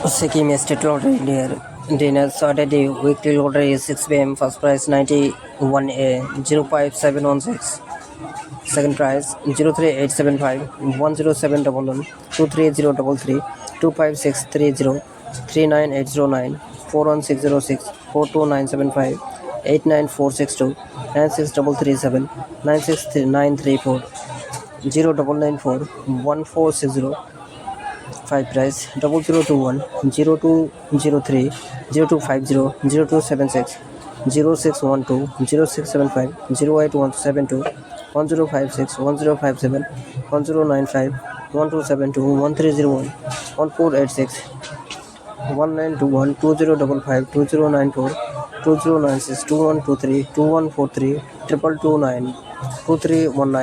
Sikkim State Lottery dinner Saturday weekly lottery is 6 p.m. First prize 91A 05716. Second prize 03875 10711 23033 25630 39809 41606 42975 89462 96337 96934 0994 1460. Five prize 0021 0203 0250 0276 0612 0675 08172 1056 1057 1095 1272 1301 1486 1921 2055 2094 2096 2123 2143 2229 2319